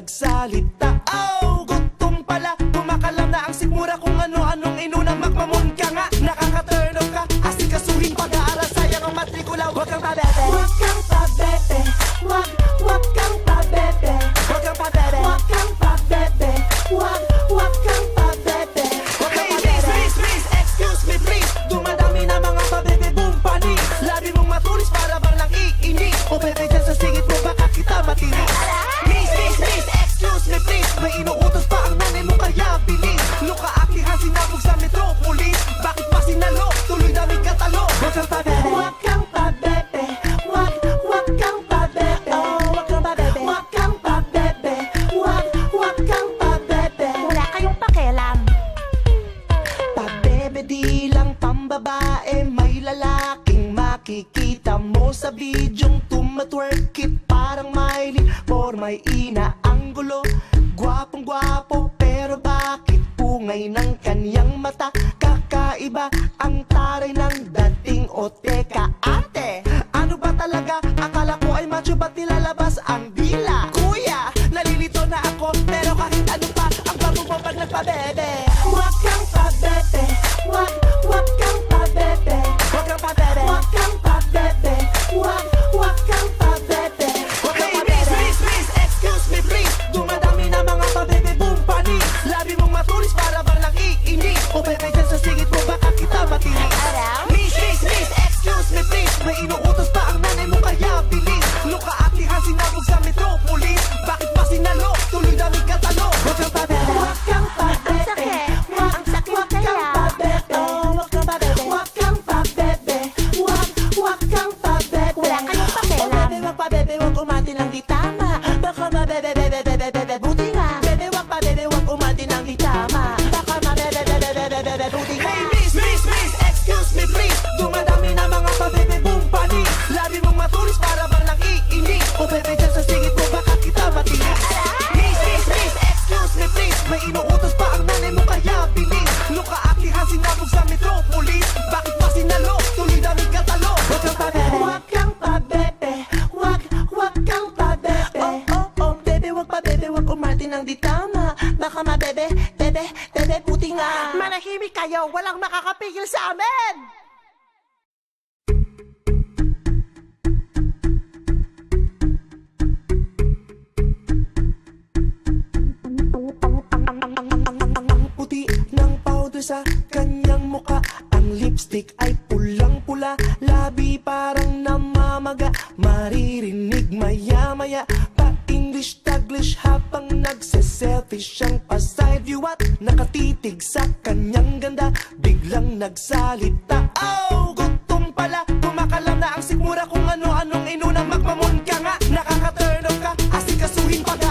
nagsalita. Oh, gutom pala, kumakalam na ang sikmura. Kung ano-anong inunang magmamon ka nga. Nakaka-turn off ka, asikasuhin pag-aaral. Sayang ang matrikula, huwag kang pabebe. Huwag kang pabebe, huwag kang pabebe. Huwag kang pabebe. Huwag kang pabebe, huwag kang pabebe. Hey, miss, excuse me please. Dumadami na mga pabebe boom panis. Labi mong matulis para bang nang iinis. O bebe dyan sa singit mo baka kita matinis. Miss, excuse me please. May inuutos pa ang nanay mo kaya bilis. Luka akihan sinabog sa metropolis. Bakit pa sinalo? Tuloy daming katalo. Huwag kang pabebe. Huwag kang pabebe, huwag kang pabebe. Oh, huwag kang pabebe. Huwag kang pabebe, huwag kang pabebe. Wala kayong pakialam. Pabebe di lang pambabae. May lalaking makikita mo sa bidyong tumatwerk it. Parang Miley, for may ina ang gulo. Gwapong gwapo, pero bakit pungay ng kanyang mata? Kakaiba ang taray ng dating. O teka, ate, ano ba talaga? Akala ko ay macho, ba't nilalabas ang dila? Kuya, nalilito na ako, pero kahit ano pa, ang gwapo mo pag nagpabebe. Huwag kang pabebe, huwag kang pabebe. Huwag kang pabebe. Huwag kang pabebe, huwag kang pabebe. Hey, miss, excuse me please. Dumadami na mga pabebe boom panis. Labi mong matulis para bang nang iinis. O bebe dyan sa singit mo baka kita matinis. Miss, excuse me please. May inuutos pa ang nanay mo kaya bilis. Luka akihan sinabog sa metropolis. Bakit pa sinalo? Tuloy daming katalo. Huwag kang pabebe. Huwag kang pabebe, Ang sakit huwag kaya. kang pabebe. Oh, huwag kang pabebe. Huwag kang pabebe, huwag kang pabebe. Wala kayong O pakialam. bebe, wag pabebe, wag umati ng gitama. Baka mabebe, bebe, bebe, bebe, buti nga. Bebe, wag pabebe, wag umati ng gitama. Baka mabebe, bebe, bebe, bebe, buti nga. Hey, miss, excuse me please. Dumadami na mga pabebe boom panis. Labi mong matulis para bang nang iinis. O bebe, dyan sa singit mo baka kita matinis. Miss, excuse me please. May inuutos pa ang nanay mo kaya bilis. Luka akihan sinabog sa metropolis. Bakit pa sinalo? Tuloy daming katalo. Huwag kang pabebe. Huwag kang pabebe, huwag kang pabebe. Oh, bebe, wag pa bebe, wag umarte ng di tama. Baka mabebe, bebe, puti nga. Manahimik kayo, walang makakapigil sa amin! Puti ng powder sa kanyang muka. Ang lipstick ay pulang-pula. Labi parang namamaga. Maririnig maya-maya pa-English, Taglish habang nagse-selfie siyang pa-side view at nakatitig sa kanyang ganda. Biglang nagsalita. Oh, gutom pala, kumakalam na ang sikmura. Kung ano-anong inunang magmamon ka nga. Nakaka-turn off ka, asikasuhin pag